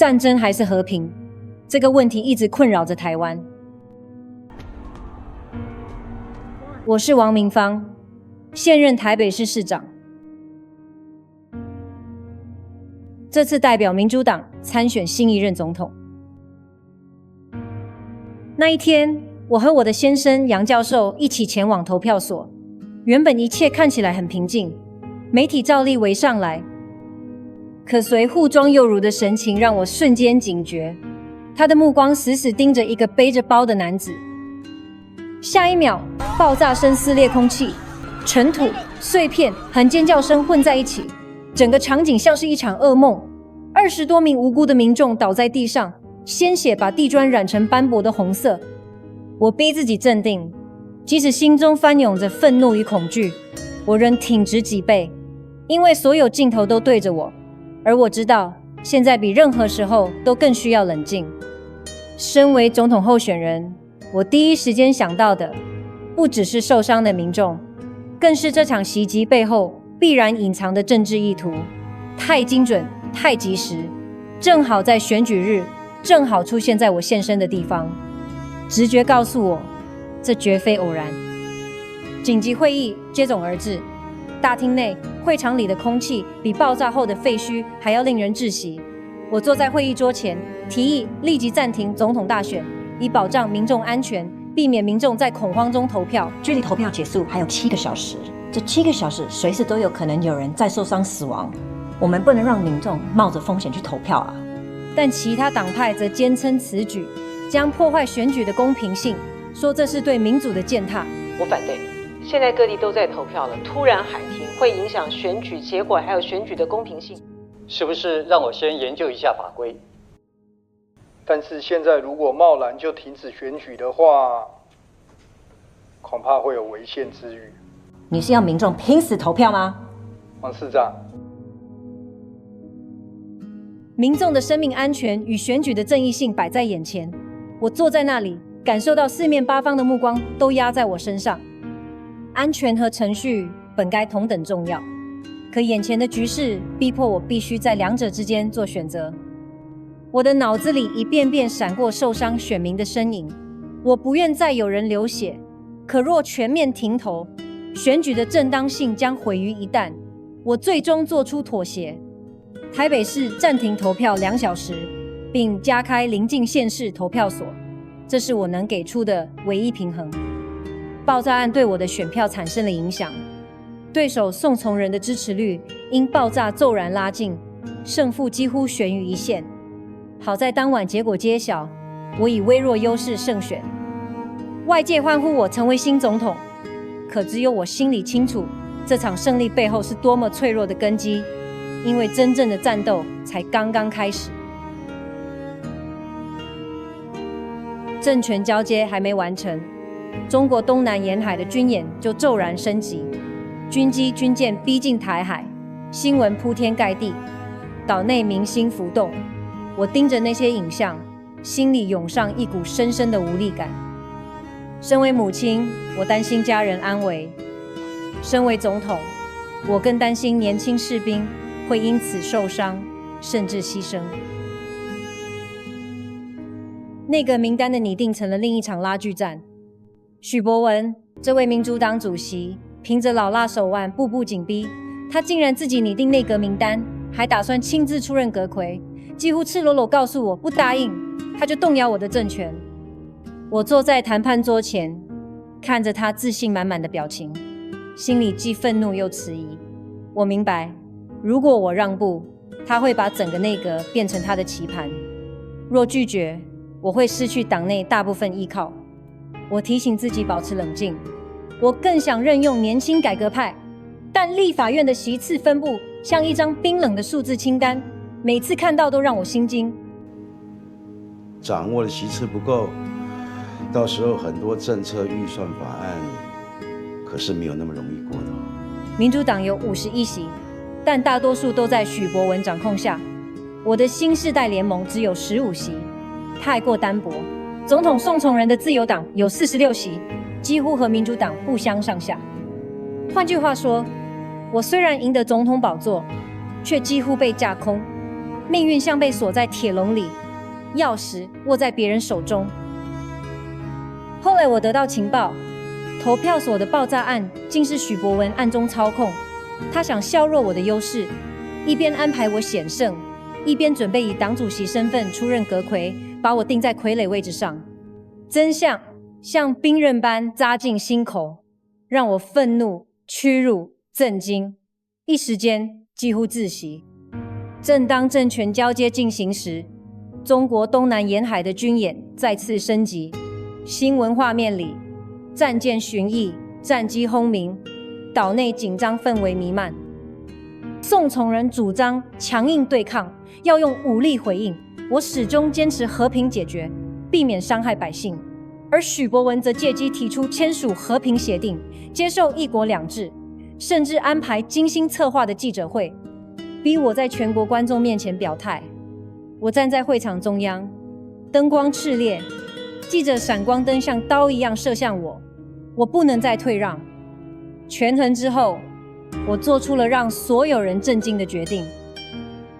战争还是和平？这个问题一直困扰着台湾。我是王明芳，现任台北市市长。这次代表民主党参选新一任总统。那一天，我和我的先生杨教授一起前往投票所。原本一切看起来很平静，媒体照例围上来，可随护装又如的神情让我瞬间警觉。他的目光死死盯着一个背着包的男子。下一秒，爆炸声撕裂空气，尘土、碎片和尖叫声混在一起，整个场景像是一场噩梦。20多名无辜的民众倒在地上，鲜血把地砖染成斑驳的红色。我逼自己镇定，即使心中翻涌着愤怒与恐惧，我仍挺直脊背，因为所有镜头都对着我，而我知道现在比任何时候都更需要冷静。身为总统候选人，我第一时间想到的不只是受伤的民众，更是这场袭击背后必然隐藏的政治意图。太精准，太及时，正好在选举日，正好出现在我现身的地方。直觉告诉我，这绝非偶然。紧急会议接踵而至，大厅内、会场里的空气比爆炸后的废墟还要令人窒息。我坐在会议桌前，提议立即暂停总统大选，以保障民众安全，避免民众在恐慌中投票。距离投票结束还有7个小时，这7个小时随时都有可能有人在受伤死亡。我们不能让民众冒着风险去投票啊！但其他党派则坚称此举将破坏选举的公平性，说这是对民主的践踏。我反对。现在各地都在投票了，突然喊停会影响选举结果，还有选举的公平性。是不是让我先研究一下法规？但是现在如果贸然就停止选举的话，恐怕会有违宪之虞。你是要民众拼死投票吗？王市长，民众的生命安全与选举的正义性摆在眼前，我坐在那里，感受到四面八方的目光都压在我身上。安全和程序本该同等重要，可眼前的局势逼迫我必须在两者之间做选择。我的脑子里一遍遍闪过受伤选民的身影，我不愿再有人流血，可若全面停投，选举的正当性将毁于一旦。我最终做出妥协，台北市暂停投票2小时，并加开邻近县市投票所，这是我能给出的唯一平衡。爆炸案对我的选票产生了影响，对手宋从人的支持率因爆炸骤然拉近，胜负几乎悬于一线。好在当晚结果揭晓，我以微弱优势胜选。外界欢呼我成为新总统，可只有我心里清楚，这场胜利背后是多么脆弱的根基，因为真正的战斗才刚刚开始。政权交接还没完成，中国东南沿海的军演就骤然升级，军机军舰逼近台海，新闻铺天盖地，岛内民心浮动。我盯着那些影像，心里涌上一股深深的无力感。身为母亲，我担心家人安危；身为总统，我更担心年轻士兵会因此受伤，甚至牺牲。内阁名单的拟定成了另一场拉锯战。许博文这位民主党主席，凭着老辣手腕步步紧逼，他竟然自己拟定内阁名单，还打算亲自出任阁揆，几乎赤裸裸告诉我不答应，他就动摇我的政权。我坐在谈判桌前，看着他自信满满的表情，心里既愤怒又迟疑。我明白，如果我让步，他会把整个内阁变成他的棋盘；若拒绝，我会失去党内大部分依靠。我提醒自己保持冷静，我更想任用年轻改革派，但立法院的席次分布像一张冰冷的数字清单，每次看到都让我心惊。掌握的席次不够，到时候很多政策预算法案可是没有那么容易过的。民主党有51席，但大多数都在许博文掌控下。我的新世代联盟只有15席，太过单薄。总统宋从人的自由党有46席，几乎和民主党不相上下。换句话说，我虽然赢得总统宝座，却几乎被架空。命运像被锁在铁笼里，钥匙握在别人手中。后来我得到情报，投票所的爆炸案竟是许博文暗中操控，他想削弱我的优势，一边安排我险胜，一边准备以党主席身份出任阁揆，把我定在傀儡位置上。真相像冰刃般扎进心口，让我愤怒、屈辱、震惊，一时间几乎窒息。正当政权交接进行时，中国东南沿海的军演再次升级，新闻画面里战舰巡弋、战机轰鸣，岛内紧张氛围弥漫。宋从人主张强硬对抗，要用武力回应，我始终坚持和平解决，避免伤害百姓。而许博文则借机提出签署和平协定，接受一国两制，甚至安排精心策划的记者会，逼我在全国观众面前表态。我站在会场中央，灯光炽烈，记者闪光灯像刀一样射向我，我不能再退让。权衡之后，我做出了让所有人震惊的决定。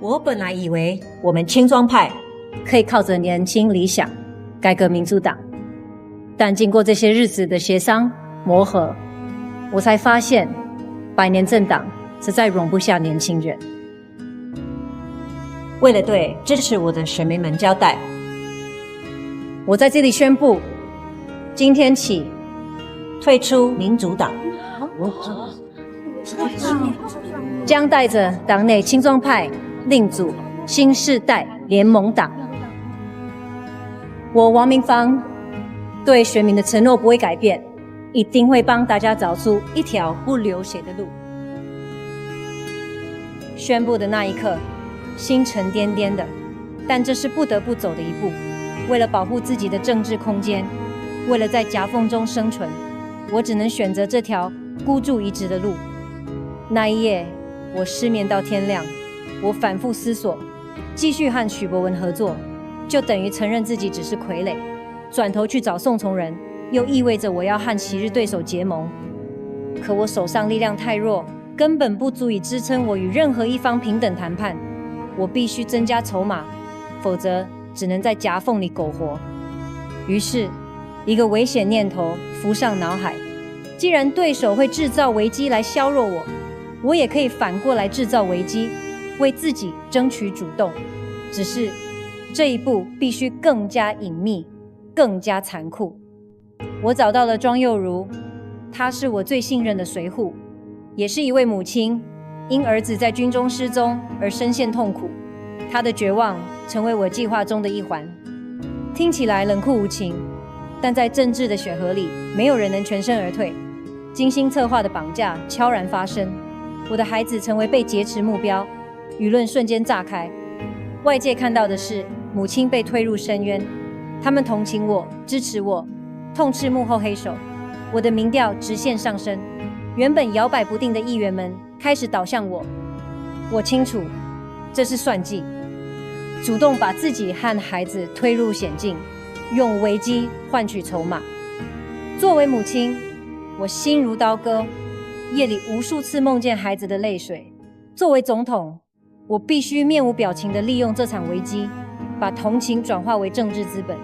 我本来以为我们青壮派可以靠着年轻理想改革民主党，但经过这些日子的协商磨合，我才发现百年政党实在容不下年轻人。为了对支持我的选民们交代，我在这里宣布，今天起退出民主党，将带着党内青壮派另组新世代联盟党。我王明芳对选民的承诺不会改变，一定会帮大家找出一条不流血的路。宣布的那一刻，心沉甸甸的，但这是不得不走的一步。为了保护自己的政治空间，为了在夹缝中生存，我只能选择这条孤注一掷的路。那一夜，我失眠到天亮。我反复思索，继续和许博文合作，就等于承认自己只是傀儡；转头去找宋从人，又意味着我要和昔日对手结盟。可我手上力量太弱，根本不足以支撑我与任何一方平等谈判。我必须增加筹码，否则只能在夹缝里苟活。于是，一个危险念头浮上脑海：既然对手会制造危机来削弱我，我也可以反过来制造危机，为自己争取主动。只是这一步必须更加隐秘，更加残酷。我找到了庄佑如，她是我最信任的随扈，也是一位母亲，因儿子在军中失踪而深陷痛苦。她的绝望成为我计划中的一环。听起来冷酷无情，但在政治的血河里，没有人能全身而退。精心策划的绑架悄然发生，我的孩子成为被劫持目标，舆论瞬间炸开。外界看到的是母亲被推入深渊，他们同情我，支持我，痛斥幕后黑手。我的民调直线上升，原本摇摆不定的议员们开始倒向我。我清楚，这是算计，主动把自己和孩子推入险境，用危机换取筹码。作为母亲，我心如刀割，夜里无数次梦见孩子的泪水。作为总统，我必须面无表情地利用这场危机，把同情转化为政治资本。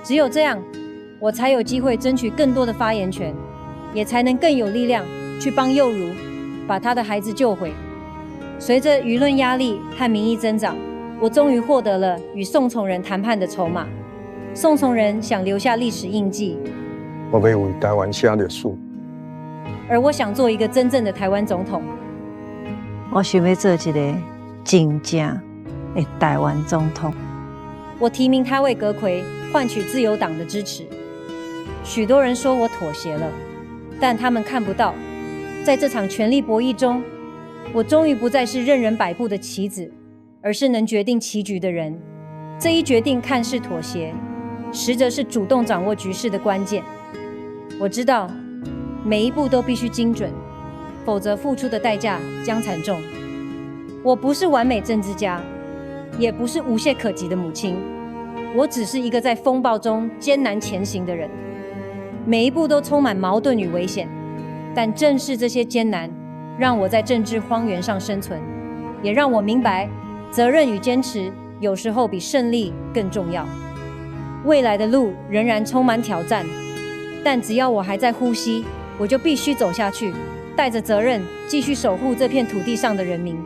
只有这样，我才有机会争取更多的发言权，也才能更有力量去帮佑如把他的孩子救回。随着舆论压力和民意增长，我终于获得了与宋从人谈判的筹码。宋从人想留下历史印记，我要为台湾写历史，而我想做一个真正的台湾总统。我想要做一个真正的台湾总统。我提名他为阁揆，换取自由党的支持。许多人说我妥协了，但他们看不到，在这场权力博弈中，我终于不再是任人摆布的棋子，而是能决定棋局的人。这一决定看似妥协，实则是主动掌握局势的关键。我知道，每一步都必须精准，否则付出的代价将惨重。我不是完美政治家，也不是无懈可击的母亲，我只是一个在风暴中艰难前行的人。每一步都充满矛盾与危险，但正是这些艰难，让我在政治荒原上生存，也让我明白，责任与坚持有时候比胜利更重要。未来的路仍然充满挑战，但只要我还在呼吸，我就必须走下去，带着责任继续守护这片土地上的人民。